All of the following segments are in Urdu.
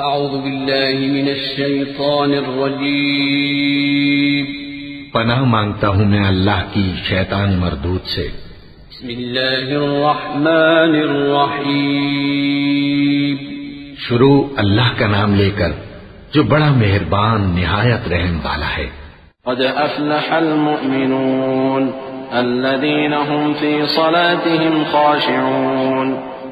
اعوذ باللہ من الشیطان الرجیم پناہ مانگتا ہوں میں اللہ کی شیطان مردود سے۔ بسم اللہ الرحمن الرحیم شروع اللہ کا نام لے کر جو بڑا مہربان نہایت رحم والا ہے۔ قد افلح المؤمنون الذين هم في صلاتهم خاشعون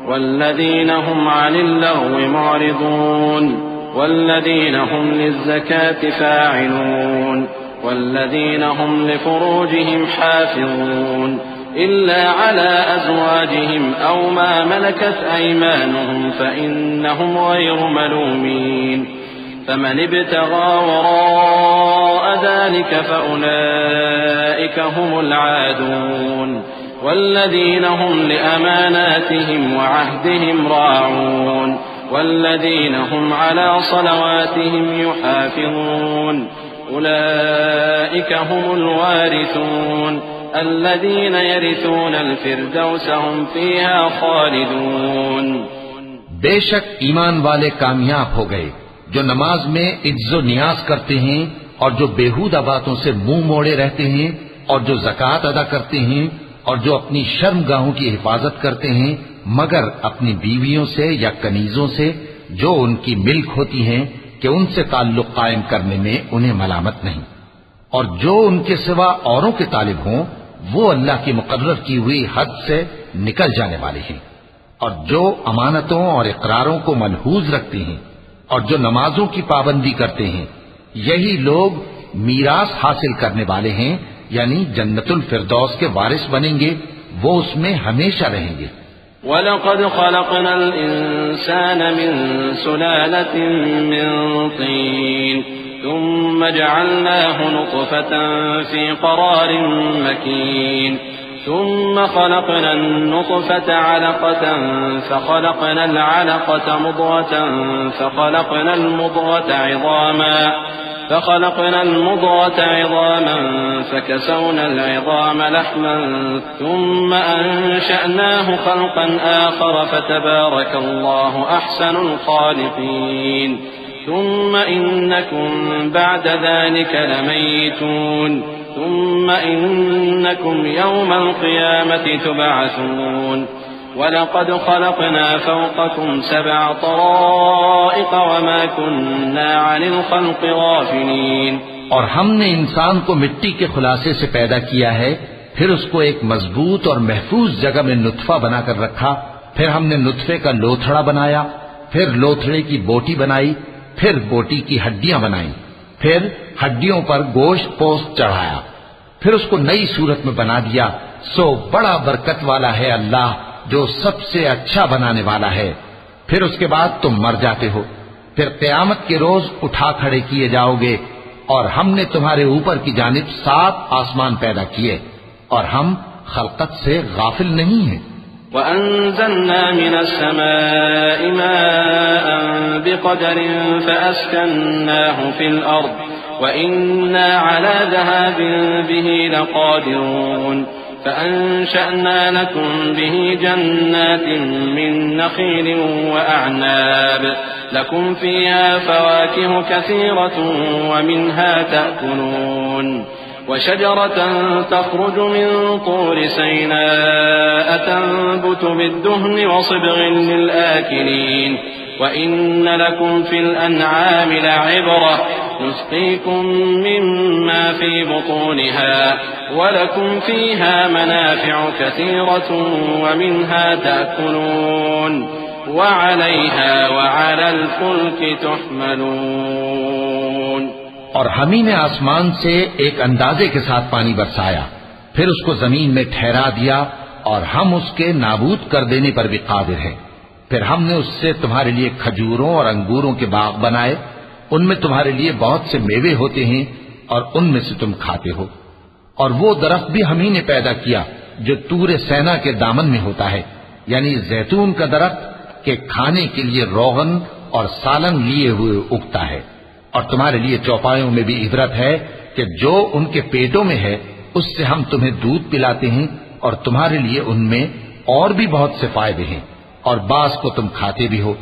والذين هم عن اللغو معرضون والذين هم للزكاة فاعلون والذين هم لفروجهم حافظون إلا على أزواجهم أو ما ملكت أيمانهم فإنهم غير ملومين فمن ابتغى وراء ذلك فأولئك هم العادون والذين هم لأماناتهم وعهدهم راعون والذين هم على صلواتهم يحافظون أولئك هم الوارثون الذين يرثون الفردوس هم فيها خالدون۔ بے شک ایمان والے کامیاب ہو گئے جو نماز میں عز و نیاز کرتے ہیں اور جو بیہودہ باتوں سے منہ موڑے رہتے ہیں اور جو زکوٰۃ ادا کرتے ہیں اور جو اپنی شرم گاہوں کی حفاظت کرتے ہیں مگر اپنی بیویوں سے یا کنیزوں سے جو ان کی ملک ہوتی ہیں کہ ان سے تعلق قائم کرنے میں انہیں ملامت نہیں، اور جو ان کے سوا اوروں کے طالب ہوں وہ اللہ کی مقرر کی ہوئی حد سے نکل جانے والے ہیں، اور جو امانتوں اور اقراروں کو ملحوظ رکھتے ہیں اور جو نمازوں کی پابندی کرتے ہیں یہی لوگ میراث حاصل کرنے والے ہیں، یعنی جنت الفردوس کے وارث بنیں گے، وہ اس میں ہمیشہ رہیں گے۔ وَلَقَدْ خَلَقْنَا الْإِنسَانَ مِنْ سُلَالَةٍ مِّن طِينٍ ثُمَّ جَعَلْنَاهُ نُطْفَةً فِي قَرَارٍ مَّكِينٍ ثُمَّ خَلَقْنَا النُّطْفَةَ عَلَقَةً فَخَلَقْنَا الْعَلَقَةَ مُضْغَةً فخلقنا المضغة عظاما فكسونا العظام لحما ثم أنشأناه خلقا آخر فتبارك الله أحسن الخالقين ثم إنكم بعد ذلك لميتون ثم إنكم يوم القيامة تبعثون وَلَقَدْ خَلَقْنَا فَوْقَكُمْ سَبْعَ طَرَائِقَ وَمَا كُنَّا عَنِ الْخَلْقِ غَافِلِينَ۔ اور ہم نے انسان کو مٹی کے خلاصے سے پیدا کیا ہے، پھر اس کو ایک مضبوط اور محفوظ جگہ میں نطفہ بنا کر رکھا، پھر ہم نے نطفے کا لوتھڑا بنایا، پھر لوتھڑے کی بوٹی بنائی، پھر بوٹی کی ہڈیاں بنائیں، پھر ہڈیوں پر گوشت پوست چڑھایا، پھر اس کو نئی صورت میں بنا دیا۔ سو بڑا برکت والا ہے اللہ جو سب سے اچھا بنانے والا ہے۔ پھر اس کے بعد تم مر جاتے ہو، پھر قیامت کے روز اٹھا کھڑے کیے جاؤ گے، اور ہم نے تمہارے اوپر کی جانب 7 آسمان پیدا کیے، اور ہم خلقت سے غافل نہیں ہیں۔ وَأَنزَلْنَا مِنَ السَّمَاءِ مَاءً بِقَدَرٍ فَأَسْكَنَّاهُ فِي الْأَرْضِ وَإِنَّا عَلَى ذَهَابٍ بِهِ لَقَادِرُونَ فأنشأنا لكم به جنات من نخيل وأعناب لكم فيها فواكه كثيرة ومنها تأكلون وشجرة تخرج من طور سيناء تنبت بالدهن وصبغ للآكلين وإن لكم في الأنعام لعبرة نسقيكم مما في بطونها ولكم فيها منافع كثيرة ومنها تأكلون وعليها وعلى الفلك تحملون۔ اور ہم ہی نے آسمان سے ایک اندازے کے ساتھ پانی برسایا، پھر اس کو زمین میں ٹھہرا دیا، اور ہم اس کے نابود کر دینے پر بھی قادر ہیں۔ پھر ہم نے اس سے تمہارے لیے کھجوروں اور انگوروں کے باغ بنائے، ان میں تمہارے لیے بہت سے میوے ہوتے ہیں اور ان میں سے تم کھاتے ہو۔ اور وہ درخت بھی ہم ہی نے پیدا کیا جو طور سینا کے دامن میں ہوتا ہے، یعنی زیتون کا درخت کہ کھانے کے لیے روغن اور سالن لیے ہوئے اگتا ہے، اور تمہارے لیے چوپایوں میں بھی عبرت ہے کہ جو ان کے پیٹوں میں ہے اس سے ہم تمہیں دودھ پلاتے ہیں، اور تمہارے لیے ان میں اور بھی بہت سے فائدے ہیں، اور بعض کو تم کھاتے بھی ہو۔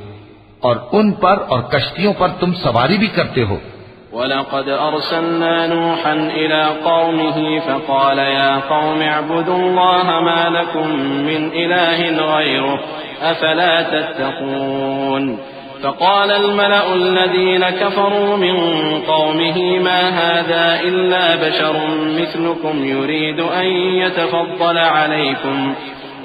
اور ان پر اور کشتیوں پر تم سواری بھی کرتے ہو۔ وَلَقَدْ أَرْسَلْنَا نُوحًا إِلَىٰ قَوْمِهِ فَقَالَ يَا قَوْمِ اعْبُدُوا اللَّهَ مَا لَكُم مِّنْ إِلَٰهٍ غَيْرُهُ أَفَلَا تَتَّقُونَ فقال الملأ الذين كفروا من قومه ما هذا إلا بشر مثلكم يريد أن يتفضل عليكم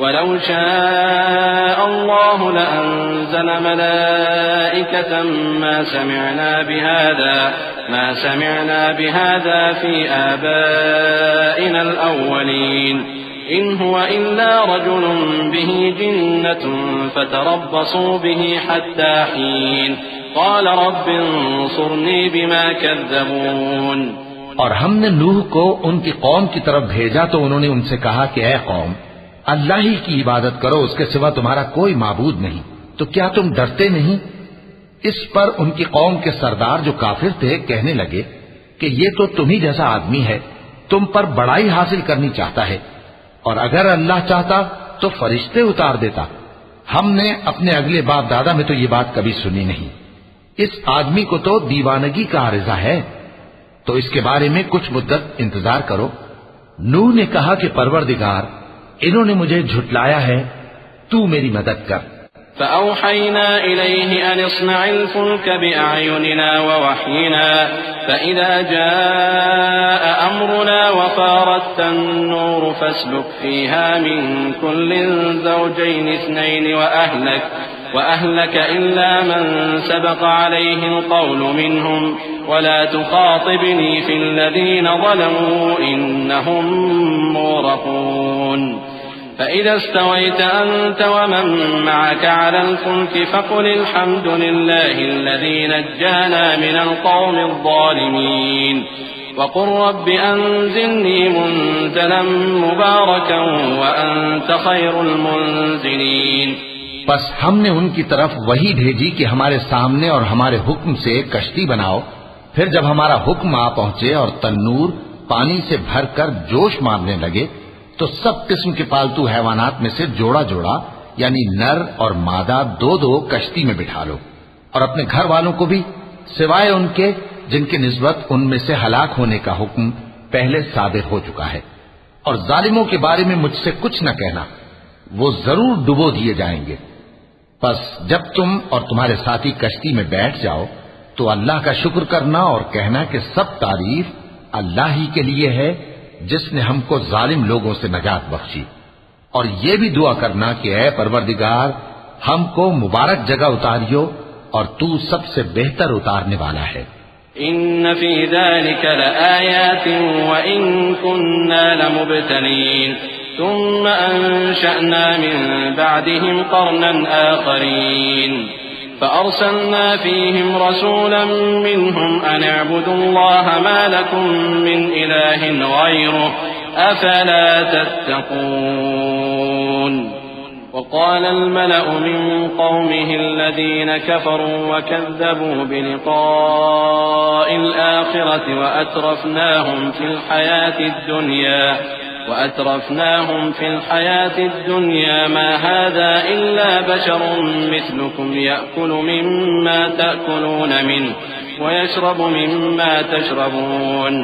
ولو شاء الله لأنزل ملائكة ما سمعنا بهذا في آبائنا الأولين إن هو إلا رجل به جنة فتربصوا به حتى حين قال رب انصرني بما كذبون۔ اور ہم نے نوح کو ان کی قوم کی طرف بھیجا تو انہوں نے ان سے کہا کہ اے قوم، اللہ ہی کی عبادت کرو، اس کے سوا تمہارا کوئی معبود نہیں، تو کیا تم ڈرتے نہیں؟ اس پر ان کی قوم کے سردار جو کافر تھے کہنے لگے کہ یہ تو تمہیں جیسا آدمی ہے، تم پر بڑائی حاصل کرنی چاہتا ہے، اور اگر اللہ چاہتا تو فرشتے اتار دیتا۔ ہم نے اپنے اگلے باپ دادا میں تو یہ بات کبھی سنی نہیں، اس آدمی کو تو دیوانگی کا عارضہ ہے، تو اس کے بارے میں کچھ مدت انتظار کرو۔ نوح نے کہا کہ پروردگار، انہوں نے مجھے جھٹلایا ہے، تو میری مدد کر۔ فأوحينا إليه أن اصنع الفلك بأعيننا ووحينا فإذا جاء أمرنا وفارت النور فاسلك فيها من كل زوجين اثنين وأهلك إلا من سبق عليه القول منهم ولا تخاطبني في الذين ظلموا إنهم مغرقون فإذا استويت أنت ومن معك على الفلك فقل الحمد لله الذي نجانا من القوم الظالمين وقل رب أنزلني منزلا مباركا وأنت خير المنزلين۔ پس ہم نے ان کی طرف وہی بھیجی کہ ہمارے سامنے اور ہمارے حکم سے کشتی بناؤ، پھر جب ہمارا حکم آ پہنچے اور تنور پانی سے بھر کر جوش مارنے لگے تو سب قسم کے پالتو حیوانات میں سے جوڑا جوڑا یعنی نر اور مادہ دو دو کشتی میں بٹھا لو، اور اپنے گھر والوں کو بھی سوائے ان کے جن کی نسبت ان میں سے ہلاک ہونے کا حکم پہلے صادر ہو چکا ہے، اور ظالموں کے بارے میں مجھ سے کچھ نہ کہنا، وہ ضرور ڈبو دیے جائیں گے۔ پس جب تم اور تمہارے ساتھی کشتی میں بیٹھ جاؤ تو اللہ کا شکر کرنا اور کہنا کہ سب تعریف اللہ ہی کے لیے ہے جس نے ہم کو ظالم لوگوں سے نجات بخشی، اور یہ بھی دعا کرنا کہ اے پروردگار ہم کو مبارک جگہ اتاریو اور تو سب سے بہتر اتارنے والا ہے۔ ان فی ذلک لآیات وإن كنا لمبتلین ثم انشأنا من بعدهم قرنا آخرین فأرسلنا فيهم رسولا منهم أن اعبدوا الله ما لكم من إله غيره أفلا تتقون۔ وقال الملأ من قومه الذين كفروا وكذبوا بلقاء الآخرة وأترفناهم في الحياة الدنيا ما هذا إلا بشر مثلكم يأكل مما تأكلون منه ويشرب مما تشربون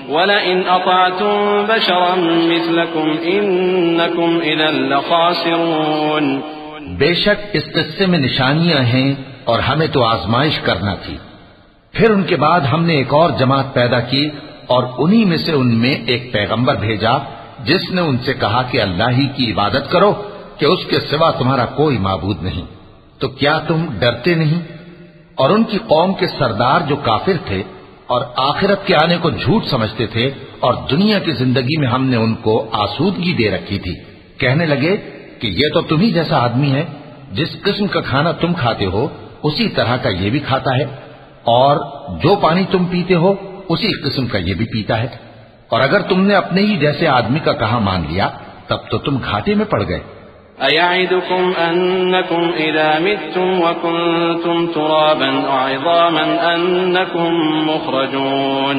ولئن أطعتم بشرا مثلكم إنكم إذا لخاسرون۔ بے شک اس قصے میں نشانیاں ہیں اور ہمیں تو آزمائش کرنا تھی۔ پھر ان کے بعد ہم نے ایک اور جماعت پیدا کی اور انہی میں سے ان میں ایک پیغمبر بھیجا جس نے ان سے کہا کہ اللہ ہی کی عبادت کرو کہ اس کے سوا تمہارا کوئی معبود نہیں، تو کیا تم ڈرتے نہیں؟ اور ان کی قوم کے سردار جو کافر تھے اور آخرت کے آنے کو جھوٹ سمجھتے تھے اور دنیا کی زندگی میں ہم نے ان کو آسودگی دے رکھی تھی، کہنے لگے کہ یہ تو تمہیں جیسا آدمی ہے، جس قسم کا کھانا تم کھاتے ہو اسی طرح کا یہ بھی کھاتا ہے، اور جو پانی تم پیتے ہو اسی قسم کا یہ بھی پیتا ہے، اور اگر تم نے اپنے ہی جیسے آدمی کا کہا مان لیا تب تو تم گھاٹے میں پڑ گئے۔ أَيَعِدُكُمْ أَنَّكُمْ إِذَا مِتُّمْ وَكُنْتُمْ تُرَابًا وَعِظَامًا أَنَّكُمْ مُخْرَجُونَ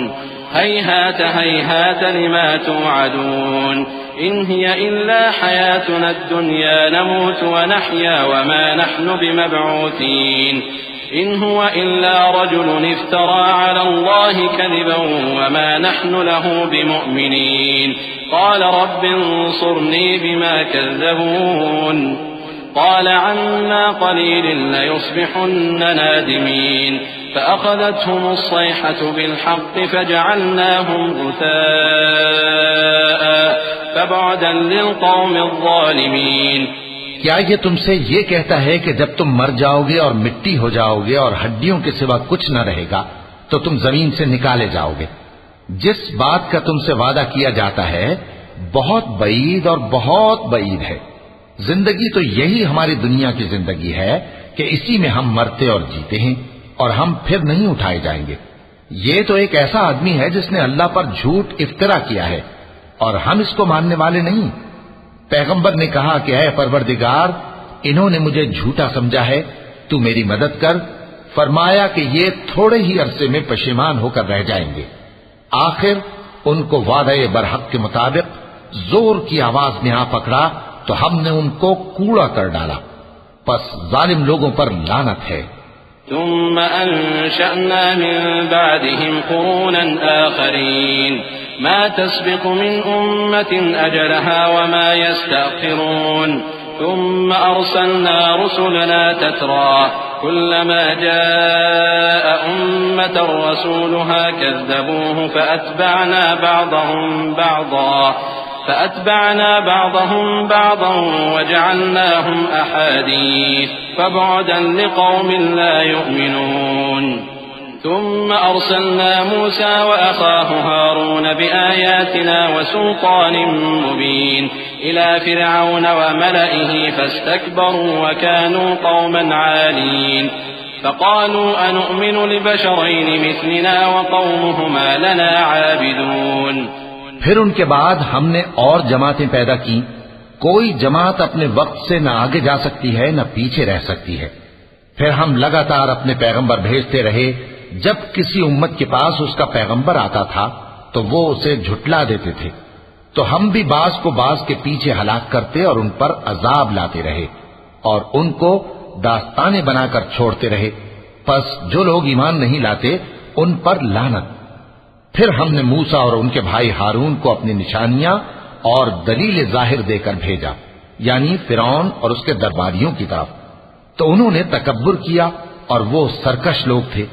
هيهات هيهات لما توعدون إن هي إلا حياتنا الدنيا نموت ونحيا وما نحن بمبعوثين إن هو إلا رجل افترى على الله كذبا وما نحن له بمؤمنين قال رب انصرني بما كذبون قال عما قليل ليصبحن نادمين فأخذتهم الصيحة بالحق فجعلناهم غثاء فبعدا للقوم الظالمين. کیا یہ تم سے یہ کہتا ہے کہ جب تم مر جاؤ گے اور مٹی ہو جاؤ گے اور ہڈیوں کے سوا کچھ نہ رہے گا تو تم زمین سے نکالے جاؤ گے؟ جس بات کا تم سے وعدہ کیا جاتا ہے بہت بعید اور بہت بعید ہے. زندگی تو یہی ہماری دنیا کی زندگی ہے کہ اسی میں ہم مرتے اور جیتے ہیں اور ہم پھر نہیں اٹھائے جائیں گے. یہ تو ایک ایسا آدمی ہے جس نے اللہ پر جھوٹ افترا کیا ہے اور ہم اس کو ماننے والے نہیں. پیغمبر نے کہا کہ اے پروردگار انہوں نے مجھے جھوٹا سمجھا ہے تو میری مدد کر. فرمایا کہ یہ تھوڑے ہی عرصے میں پشیمان ہو کر رہ جائیں گے. آخر ان کو وعدہ برحق کے مطابق زور کی آواز نے آ پکڑا تو ہم نے ان کو کوڑا کر ڈالا. پس ظالم لوگوں پر لعنت ہے. ثم أنشأنا من بعدهم قرونا آخرين ما تسبق من أمة أجلها وما يستأخرون ثم أرسلنا رسلنا تترى كلما جاء أمة رسولها كذبوه فأتبعنا بعضهم بعضا وجعلناهم أحاديث فبعدا لقوم لا يؤمنون. ثم أرسلنا موسى وأخاه هارون بآياتنا وسلطان مبين إلى فرعون وملئه فاستكبروا وكانوا قوما عالين فقالوا أنؤمن لبشرين مثلنا وقومهما لنا عابدون. پھر ان کے بعد ہم نے اور جماعتیں پیدا کی. کوئی جماعت اپنے وقت سے نہ آگے جا سکتی ہے نہ پیچھے رہ سکتی ہے. پھر ہم لگاتار اپنے پیغمبر بھیجتے رہے. جب کسی امت کے پاس اس کا پیغمبر آتا تھا تو وہ اسے جھٹلا دیتے تھے تو ہم بھی بعض کو بعض کے پیچھے ہلاک کرتے اور ان پر عذاب لاتے رہے اور ان کو داستانیں بنا کر چھوڑتے رہے. پس جو لوگ ایمان نہیں لاتے ان پر لعنت. پھر ہم نے موسیٰ اور ان کے بھائی ہارون کو اپنی نشانیاں اور دلیل ظاہر دے کر بھیجا یعنی فرعون اور اس کے درباریوں کی طرف. تو انہوں نے تکبر کیا اور وہ سرکش لوگ تھے.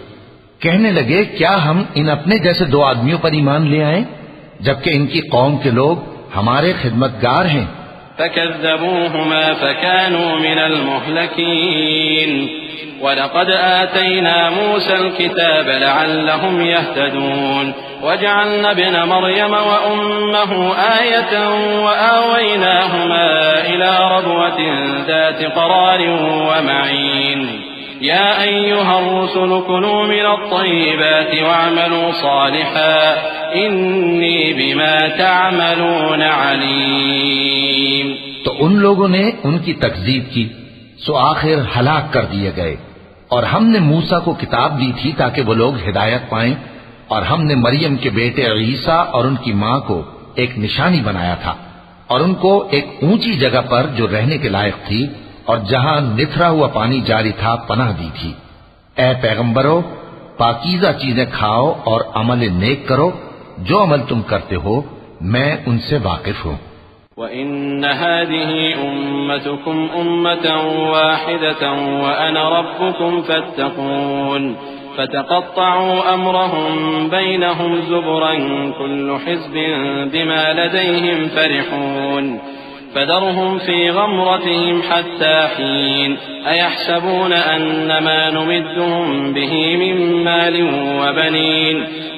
کہنے لگے کیا ہم ان اپنے جیسے دو آدمیوں پر ایمان لے آئیں جبکہ ان کی قوم کے لوگ ہمارے خدمتگار ہیں. فكذبوهما فكانوا من المهلكين وَلَقَدْ آتَيْنَا مُوسَى الْكِتَابَ لَعَلَّهُمْ يَهْتَدُونَ وَجَعَلْنَا ابْنَ مَرْيَمَ وَأُمَّهُ آيَةً وَآوَيْنَاهُمَا إِلَى رَبْوَةٍ ذَاتِ قَرَارٍ وَمَعِينٍ يَا أَيُّهَا الرُّسُلُ كُلُوا مِنَ الطَّيِّبَاتِ وَاعْمَلُوا صَالِحًا إِنِّي بِمَا تَعْمَلُونَ عَلِيمٌ. تو ان لوگوں نے ان کی تکذیب کی سو آخر ہلاک کر دیے گئے. اور ہم نے موسیٰ کو کتاب دی تھی تاکہ وہ لوگ ہدایت پائیں اور ہم نے مریم کے بیٹے عیسیٰ اور ان کی ماں کو ایک نشانی بنایا تھا اور ان کو ایک اونچی جگہ پر جو رہنے کے لائق تھی اور جہاں نتھرا ہوا پانی جاری تھا پناہ دی تھی. اے پیغمبرو پاکیزہ چیزیں کھاؤ اور عمل نیک کرو. جو عمل تم کرتے ہو میں ان سے واقف ہوں. وَإِنَّ هَذِهِ أُمَّتُكُمْ أُمَّةً وَاحِدَةً وَأَنَا رَبُّكُمْ فَاتَّقُونِ فَتَقَطَّعُوا أَمْرَهُمْ بَيْنَهُمْ زُبُرًا كُلُّ حِزْبٍ بِمَا لَدَيْهِمْ فَرِحُونَ فَذَرْهُمْ فِي غَمْرَتِهِمْ حَتَّى حِينٍ أَيَحْسَبُونَ أَنَّمَا نُمِدُّهُمْ بِهِ مِنْ مَالٍ وَبَنِينَ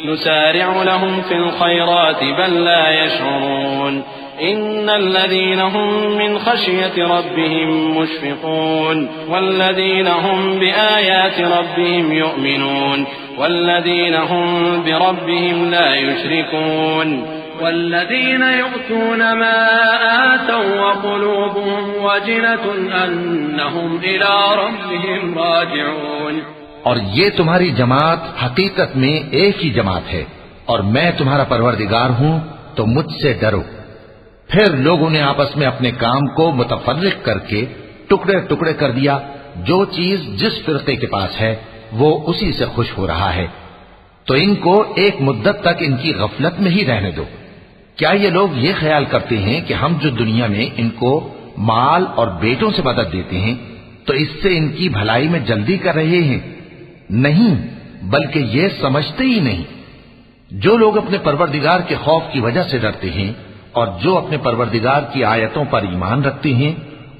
نُسَارِعُ لَهُمْ فِي الْخَيْرَاتِ بَل لَّا يَشْعُرُونَ إن الذين هم من خشية ربهم مشفقون والذين هم بآيات ربهم يؤمنون والذين هم بربهم لا يشركون والذين يؤتون ما آتوا وقلوبهم وجلة أنهم إلى ربهم راجعون. اور یہ تمہاری جماعت حقیقت میں ایک ہی جماعت ہے اور میں تمہارا پروردگار ہوں تو مجھ سے ڈرو۔ پھر لوگوں نے آپس میں اپنے کام کو متفرق کر کے ٹکڑے ٹکڑے کر دیا، جو چیز جس فرقے کے پاس ہے وہ اسی سے خوش ہو رہا ہے، تو ان کو ایک مدت تک ان کی غفلت میں ہی رہنے دو۔ کیا یہ لوگ یہ خیال کرتے ہیں کہ ہم جو دنیا میں ان کو مال اور بیٹوں سے مدد دیتے ہیں تو اس سے ان کی بھلائی میں جلدی کر رہے ہیں؟ نہیں، بلکہ یہ سمجھتے ہی نہیں۔ جو لوگ اپنے پروردگار کے خوف کی وجہ سے ڈرتے ہیں اور جو اپنے پروردگار کی آیتوں پر ایمان رکھتے ہیں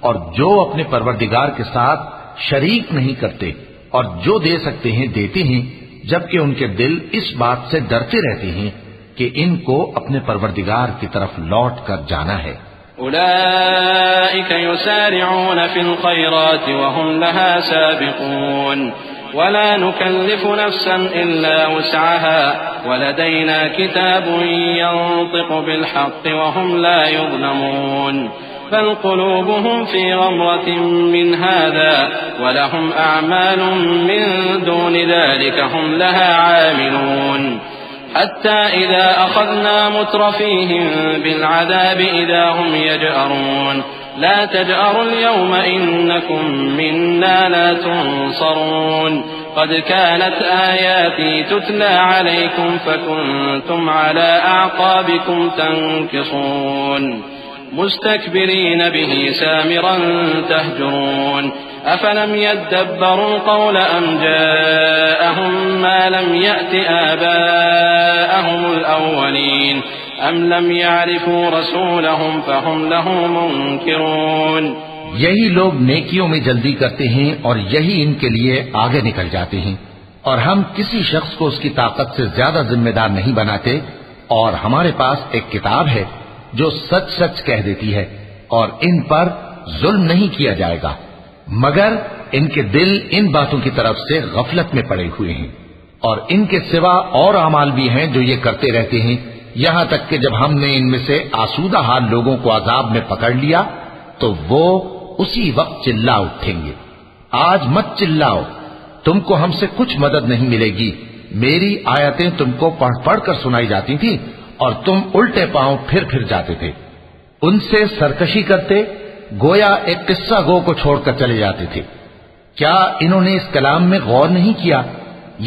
اور جو اپنے پروردگار کے ساتھ شریک نہیں کرتے اور جو دے سکتے ہیں دیتے ہیں، جبکہ ان کے دل اس بات سے ڈرتے رہتے ہیں کہ ان کو اپنے پروردگار کی طرف لوٹ کر جانا ہے۔ أولئك يسارعون في الخيرات وهم لها سابقون ولا نكلف نفسا إلا وسعها ولدينا كتاب ينطق بالحق وهم لا يظلمون بل قلوبهم في غمرة من هذا ولهم أعمال من دون ذلك هم لها عاملون حتى إذا أخذنا مترفيهم بالعذاب إذا هم يجأرون لا تجأروا اليوم إنكم منا لا تنصرون قد كانت آياتي تتلى عليكم فكنتم على أعقابكم تنكصون مستكبرين به سامرا تهجرون أفلم يدبروا القول أم جاءهم ما لم يأت آباءهم الأولين أم لم يعرفوا رسولهم فهم له منكرون۔ یہی لوگ نیکیوں میں جلدی کرتے ہیں اور یہی ان کے لیے آگے نکل جاتے ہیں، اور ہم کسی شخص کو اس کی طاقت سے زیادہ ذمہ دار نہیں بناتے، اور ہمارے پاس ایک کتاب ہے جو سچ سچ کہہ دیتی ہے اور ان پر ظلم نہیں کیا جائے گا، مگر ان کے دل ان باتوں کی طرف سے غفلت میں پڑے ہوئے ہیں، اور ان کے سوا اور اعمال بھی ہیں جو یہ کرتے رہتے ہیں، یہاں تک کہ جب ہم نے ان میں سے آسودہ حال لوگوں کو عذاب میں پکڑ لیا تو وہ اسی وقت چلا اٹھیں گے۔ آج مت چلاؤ، تم کو ہم سے کچھ مدد نہیں ملے گی، میری آیتیں تم کو پڑھ پڑھ کر سنائی جاتی تھی اور تم الٹے پاؤں پھر جاتے تھے، ان سے سرکشی کرتے، گویا ایک قصہ گو کو چھوڑ کر چلے جاتے تھے۔ کیا انہوں نے اس کلام میں غور نہیں کیا،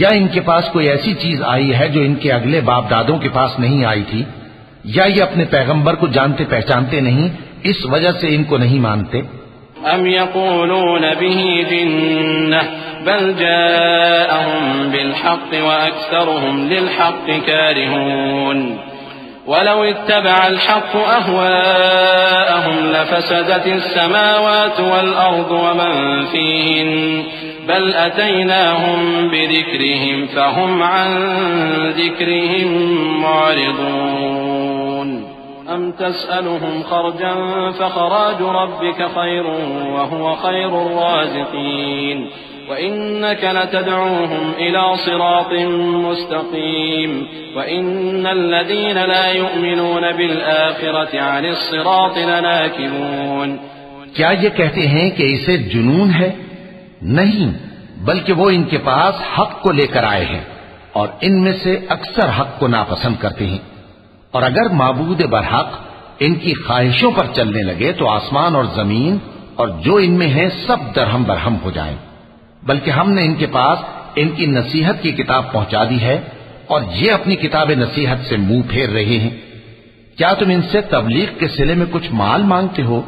یا ان کے پاس کوئی ایسی چیز آئی ہے جو ان کے اگلے باپ دادوں کے پاس نہیں آئی تھی، یا یہ اپنے پیغمبر کو جانتے پہچانتے نہیں اس وجہ سے ان کو نہیں مانتے؟ ام يقولون به جنة بل جاءهم بالحق وأكثرهم للحق كارهون ولو اتبع الحق أهواءهم لفسدت السماوات والأرض ومن فيهن بل أتيناهم بذكرهم فهم عن ذكرهم معرضون أم تسألهم خرجا فخراج ربك خير وهو خير الرازقين وإنك لتدعوهم إلى صراط مستقيم وإن الذين لا يؤمنون بالآخرة عن الصراط لناكبون۔ کیا یہ کہتے ہیں کہ اسے جنون ہے؟ نہیں، بلکہ وہ ان کے پاس حق کو لے کر آئے ہیں اور ان میں سے اکثر حق کو ناپسند کرتے ہیں، اور اگر معبود برحق ان کی خواہشوں پر چلنے لگے تو آسمان اور زمین اور جو ان میں ہیں سب درہم برہم ہو جائیں، بلکہ ہم نے ان کے پاس ان کی نصیحت کی کتاب پہنچا دی ہے اور یہ اپنی کتاب نصیحت سے منہ پھیر رہے ہیں۔ کیا تم ان سے تبلیغ کے صلے میں کچھ مال مانگتے ہو؟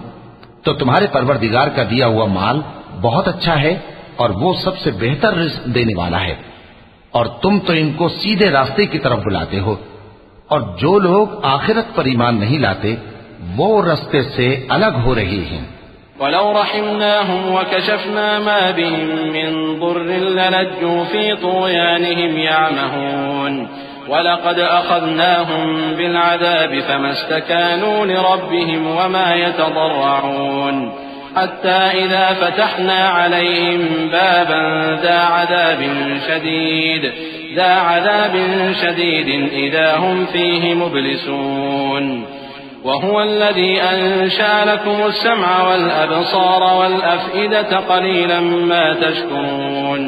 تو تمہارے پروردگار کا دیا ہوا مال بہت اچھا ہے اور وہ سب سے بہتر رزق دینے والا ہے، اور تم تو ان کو سیدھے راستے کی طرف بلاتے ہو، اور جو لوگ آخرت پر ایمان نہیں لاتے وہ راستے سے الگ ہو رہے ہیں۔ وَلَوْ رَحِمْنَاهُمْ وَكَشَفْنَا مَا بِهِمْ مِنْ ضُرٍّ لَلَجُّوا فِي طُغْيَانِهِمْ يَعْمَهُونَ وَلَقَدْ أَخَذْنَاهُمْ بِالْعَذَابِ فَمَا اسْتَكَانُوا لِرَبِّهِمْ وَمَا يَتَضَرَّعُونَ حَتَّى إِذَا فَتَحْنَا عَلَيْهِمْ بَابًا ذَا عَذَابٍ شَدِيدٍ إِذَا هُمْ فِيهِ مُبْلِسُونَ وهو الذي أنشأ لكم السمع والأبصار والأفئدة قليلا ما تشكرون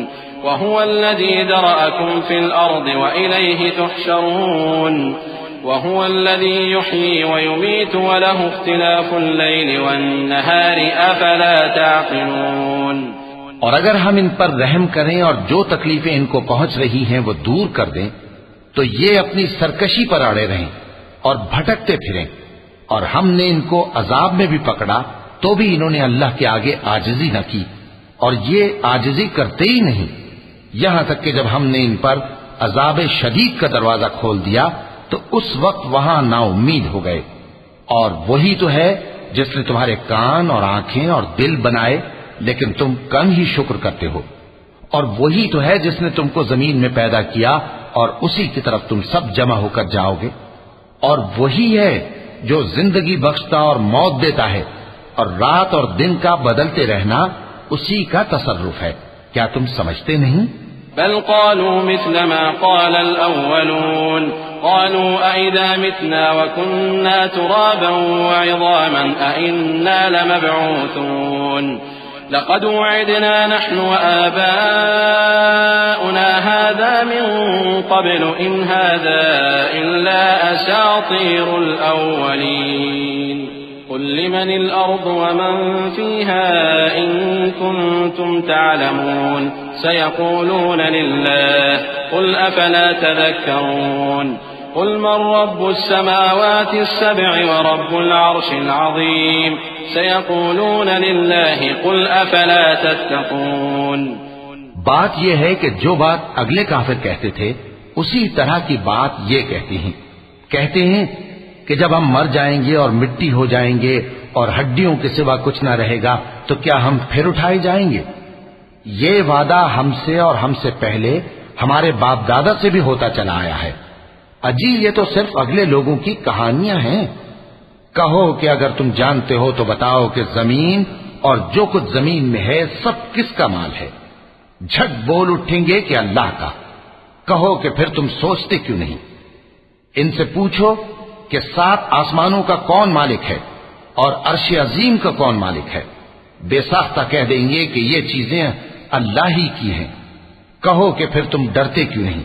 وهو الذي ذرأكم في الأرض وإليه تحشرون وهو الذي يحيي ويميت وله اختلاف الليل والنهار أفلا تعقلون. اور اگر ہم ان پر رحم کریں اور جو تکلیفیں ان کو پہنچ رہی ہیں وہ دور کر دیں تو یہ اپنی سرکشی پر اڑے رہیں اور بھٹکتے پھریں، اور ہم نے ان کو عذاب میں بھی پکڑا تو بھی انہوں نے اللہ کے آگے عاجزی نہ کی، اور یہ عاجزی کرتے ہی نہیں، یہاں تک کہ جب ہم نے ان پر عذاب شدید کا دروازہ کھول دیا تو اس وقت وہاں نا امید ہو گئے. اور وہی تو ہے جس نے تمہارے کان اور آنکھیں اور دل بنائے لیکن تم کم ہی شکر کرتے ہو، اور وہی تو ہے جس نے تم کو زمین میں پیدا کیا اور اسی کی طرف تم سب جمع ہو کر جاؤ گے، اور وہی ہے جو زندگی بخشتا اور موت دیتا ہے، اور رات اور دن کا بدلتے رہنا اسی کا تصرف ہے. کیا تم سمجھتے نہیں؟ بل قالوا مثل ما قال الأولون قالوا أئذا متنا وكنا ترابا وعظاما أئنا لمبعوثون لقد وعدنا نحن وآباؤنا هذا من قبل إن هذا إلا أساطير الأولين قل لمن الأرض ومن فيها إن كنتم تعلمون سيقولون لله قل أفلا تذكرون قل من رب السماوات السبع ورب العرش العظيم سيقولون لله قل أفلا تتقون. بات یہ ہے کہ جو بات اگلے کافر کہتے تھے اسی طرح کی بات یہ کہتے ہیں کہ جب ہم مر جائیں گے اور مٹی ہو جائیں گے اور ہڈیوں کے سوا کچھ نہ رہے گا تو کیا ہم پھر اٹھائے جائیں گے؟ یہ وعدہ ہم سے اور ہم سے پہلے ہمارے باپ دادا سے بھی ہوتا چلا آیا ہے. اجی یہ تو صرف اگلے لوگوں کی کہانیاں ہیں. کہو کہ اگر تم جانتے ہو تو بتاؤ کہ زمین اور جو کچھ زمین میں ہے سب کس کا مال ہے؟ جھٹ بول اٹھیں گے کہ اللہ کا. کہو کہ پھر تم سوچتے کیوں نہیں؟ ان سے پوچھو کہ 7 آسمانوں کا کون مالک ہے اور عرش عظیم کا کون مالک ہے؟ بے ساختہ کہہ دیں گے کہ یہ چیزیں اللہ ہی کی ہیں. کہو کہ پھر تم ڈرتے کیوں نہیں؟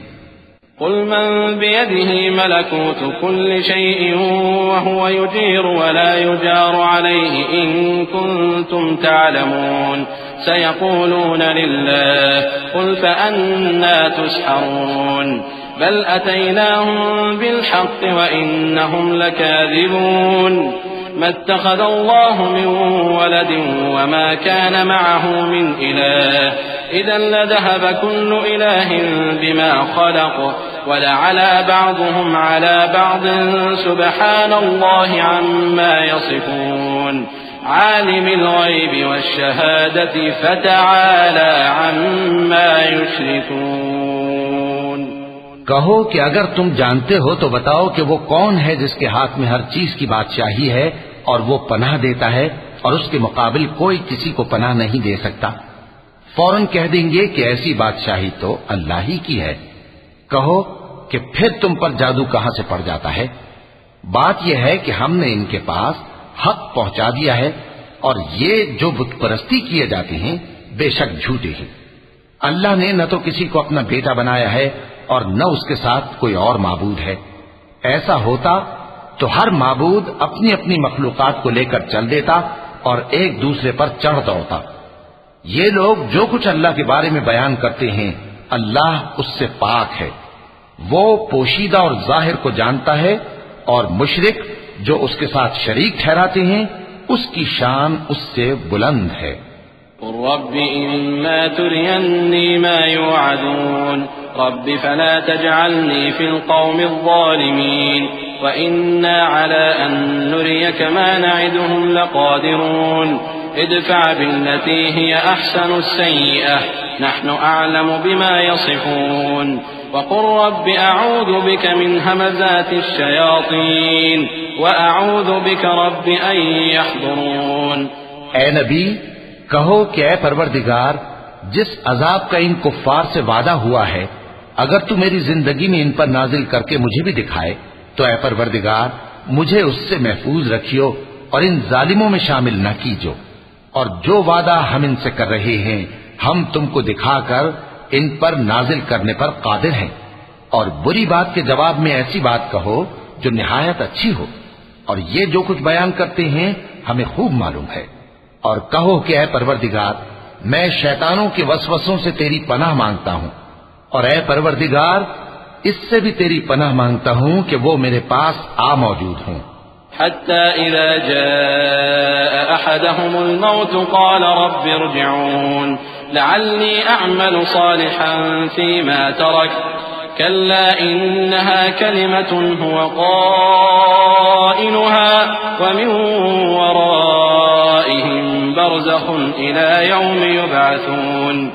قل من بيده ملكوت كل شيء وهو يجير ولا يجار عليه إن كنتم تعلمون سيقولون لله قل فأنا تسحرون بل أتيناهم بالحق وإنهم لكاذبون ما اتخذ الله من ولد وما كان معه من إله إذا لذهب كل إله بما خلق ولعلى بعضهم على بعض سبحان الله عما يصفون عالم الغيب والشهادة فتعالى عما يشركون. کہو کہ اگر تم جانتے ہو تو بتاؤ کہ وہ کون ہے جس کے ہاتھ میں ہر چیز کی بادشاہی ہے اور وہ پناہ دیتا ہے اور اس کے مقابل کوئی کسی کو پناہ نہیں دے سکتا. فوراً کہہ دیں گے کہ ایسی بادشاہی تو اللہ ہی کی ہے. کہو کہ پھر تم پر جادو کہاں سے پڑ جاتا ہے؟ بات یہ ہے کہ ہم نے ان کے پاس حق پہنچا دیا ہے اور یہ جو بت پرستی کیے جاتے ہیں بے شک جھوٹے ہیں. اللہ نے نہ تو کسی کو اپنا بیٹا بنایا ہے اور نہ اس کے ساتھ کوئی اور معبود ہے. ایسا ہوتا تو ہر معبود اپنی اپنی مخلوقات کو لے کر چل دیتا اور ایک دوسرے پر چڑھ دوڑتا. یہ لوگ جو کچھ اللہ کے بارے میں بیان کرتے ہیں اللہ اس سے پاک ہے. وہ پوشیدہ اور ظاہر کو جانتا ہے، اور مشرک جو اس کے ساتھ شریک ٹھہراتے ہیں اس کی شان اس سے بلند ہے. قل رب إما تريني ما يوعدون رب فلا تجعلني في القوم الظالمين وإنا على أن نريك ما نعدهم لقادرون ادفع بالتي هي أحسن السيئة نحن أعلم بما يصفون وقل رب أعوذ بك من همزات الشياطين وأعوذ بك رب أن يحضرون. اے نبی کہو کہ اے پروردگار جس عذاب کا ان کفار سے وعدہ ہوا ہے اگر تو میری زندگی میں ان پر نازل کر کے مجھے بھی دکھائے تو اے پروردگار مجھے اس سے محفوظ رکھیو اور ان ظالموں میں شامل نہ کیجو. اور جو وعدہ ہم ان سے کر رہے ہیں ہم تم کو دکھا کر ان پر نازل کرنے پر قادر ہیں، اور بری بات کے جواب میں ایسی بات کہو جو نہایت اچھی ہو، اور یہ جو کچھ بیان کرتے ہیں ہمیں خوب معلوم ہے۔ اور کہو کہ اے پروردگار، میں شیطانوں کے وسوسوں سے تیری پناہ مانگتا ہوں، اور اے پروردگار اس سے بھی تیری پناہ مانگتا ہوں کہ وہ میرے پاس آ موجود ہوں۔ حتى إذا جاء أحدهم الموت قال رب ارجعون لعلي أعمل صالحا فيما ترك كلا إنها كلمة هو قائلها ومن ورائهم برزخ إلى يوم يبعثون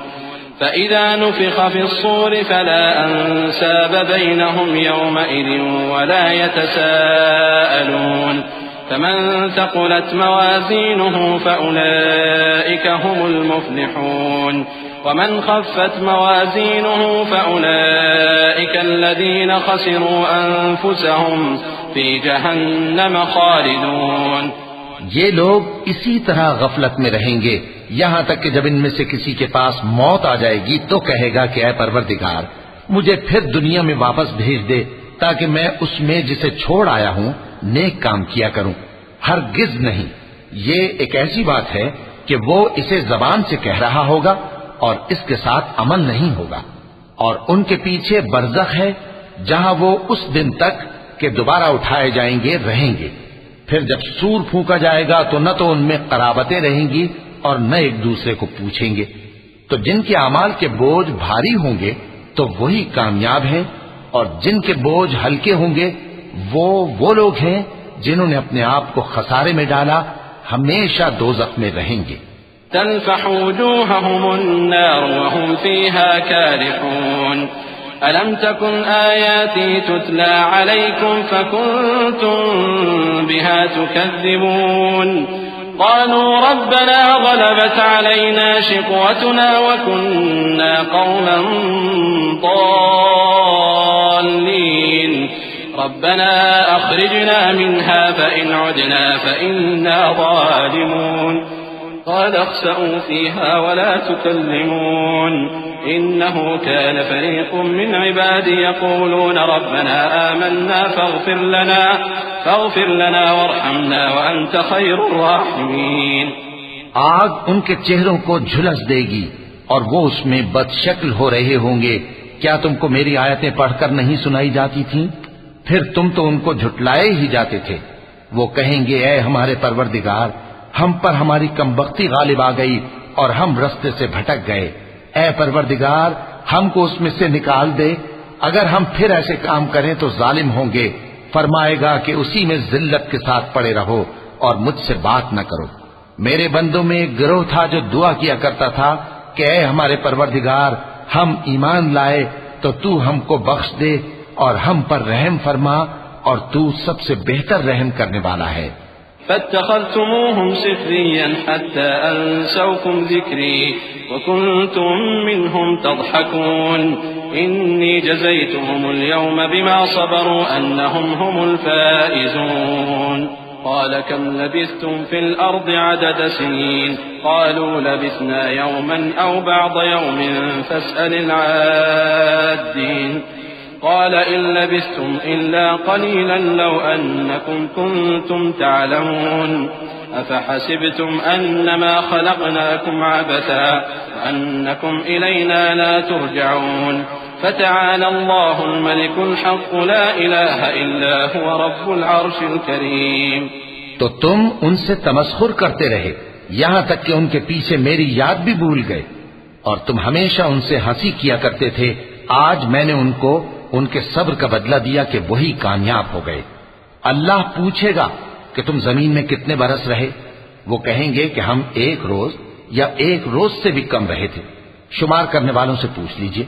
فإذا نفخ في الصور فلا أنساب بينهم يومئذ ولا يتساءلون فمن ثقلت موازينه فأولئك هم المفلحون ومن خفت موازينه فأولئك الذين خسروا أنفسهم في جهنم خالدون۔ یہ لوگ اسی طرح غفلت میں رہیں گے یہاں تک کہ جب ان میں سے کسی کے پاس موت آ جائے گی تو کہے گا کہ اے پروردگار مجھے پھر دنیا میں واپس بھیج دے تاکہ میں اس میں جسے چھوڑ آیا ہوں نیک کام کیا کروں۔ ہرگز نہیں، یہ ایک ایسی بات ہے کہ وہ اسے زبان سے کہہ رہا ہوگا اور اس کے ساتھ عمل نہیں ہوگا، اور ان کے پیچھے برزخ ہے جہاں وہ اس دن تک کہ دوبارہ اٹھائے جائیں گے رہیں گے۔ پھر جب سور پھونکا جائے گا تو نہ تو ان میں قرابتیں رہیں گی اور نہ ایک دوسرے کو پوچھیں گے۔ تو جن کے اعمال کے بوجھ بھاری ہوں گے تو وہی کامیاب ہیں، اور جن کے بوجھ ہلکے ہوں گے وہ لوگ ہیں جنہوں نے اپنے آپ کو خسارے میں ڈالا، ہمیشہ دوزخ میں رہیں گے۔ تلفح وجوههم النار وهم فيها كالحون ألم تكن آياتي تتلى عليكم فكنتم بها تكذبون قالوا ربنا غلبت علينا شقوتنا وكنا قوما ضالين ربنا أخرجنا منها فإن عدنا فإنا ظالمون قال اخسئوا فيها ولا تكلمون إنه كان فريق من عبادي يقولون ربنا آمنا فاغفر لنا وارحمنا وأنت خير الراحمين۔ آگ ان کے چہروں کو جھلس دے گی اور وہ اس میں بد شکل ہو رہے ہوں گے، کیا تم کو میری آیتیں پڑھ کر نہیں سنائی جاتی تھیں؟ پھر تم تو ان کو جھٹلائے ہی جاتے تھے۔ وہ کہیں گے اے ہمارے پروردگار ہم پر ہماری کمبختی غالب آ گئی اور ہم رستے سے بھٹک گئے، اے پروردگار ہم کو اس میں سے نکال دے، اگر ہم پھر ایسے کام کریں تو ظالم ہوں گے۔ فرمائے گا کہ اسی میں ذلت کے ساتھ پڑے رہو اور مجھ سے بات نہ کرو۔ میرے بندوں میں ایک گروہ تھا جو دعا کیا کرتا تھا کہ اے ہمارے پروردگار ہم ایمان لائے تو تو ہم کو بخش دے اور ہم پر رحم فرما، اور تو سب سے بہتر رحم کرنے والا ہے۔ فاتخذتموهم سخريا حتى أنسوكم ذكري وكنتم منهم تضحكون إني جزيتهم اليوم بما صبروا أنهم هم الفائزون قال كم لبثتم في الأرض عدد سنين قالوا لبثنا يوما أو بعض يوم فاسأل العادين قال إن لبثتم إلا قليلا لو أنكم كنتم تعلمون أفحسبتم أنما خلقناكم عبثا وأنكم إلينا لا ترجعون فتعالى الله الملك الحق لا إله إلا هو رب العرش الكريم۔ تو تم ان سے تمسخر کرتے رہے یہاں تک کہ ان کے پیچھے میری یاد بھی بھول گئے، اور تم ہمیشہ ان سے ہنسی کیا کرتے تھے۔ آج میں نے ان کو ان کے صبر کا بدلہ دیا کہ وہی کامیاب ہو گئے۔ اللہ پوچھے گا کہ تم زمین میں کتنے برس رہے؟ وہ کہیں گے کہ ہم ایک روز یا ایک روز سے بھی کم رہے تھے، شمار کرنے والوں سے پوچھ لیجئے۔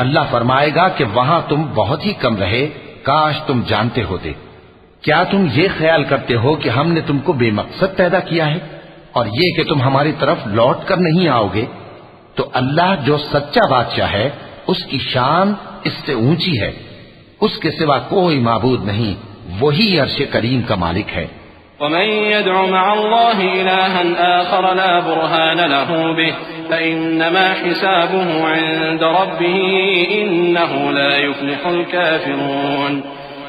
اللہ فرمائے گا کہ وہاں تم بہت ہی کم رہے، کاش تم جانتے ہوتے۔ کیا تم یہ خیال کرتے ہو کہ ہم نے تم کو بے مقصد پیدا کیا ہے اور یہ کہ تم ہماری طرف لوٹ کر نہیں آؤ گے؟ تو اللہ جو سچا بادشاہ ہے اس کی شان اس سے اونچی ہے، اس کے سوا کوئی معبود نہیں، وہی عرش کریم کا مالک ہے۔ ومن يدع مع الله إلها آخر لا برهان له به فإنما حسابه عند ربه إنه لا يفلح الكافرون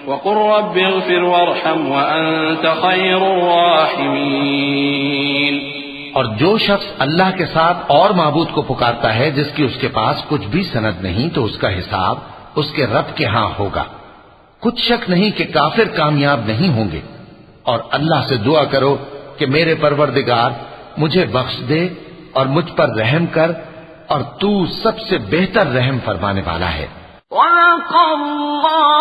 وقل رب اغفر وارحم وأنت خير الراحمين۔ اور جو شخص اللہ کے ساتھ اور معبود کو پکارتا ہے جس کی اس کے پاس کچھ بھی سند نہیں، تو اس کا حساب اس کے رب کے ہاں ہوگا۔ کچھ شک نہیں کہ کافر کامیاب نہیں ہوں گے۔ اور اللہ سے دعا کرو کہ میرے پروردگار مجھے بخش دے اور مجھ پر رحم کر، اور تو سب سے بہتر رحم فرمانے والا ہے۔ وَلَقَ اللَّهُ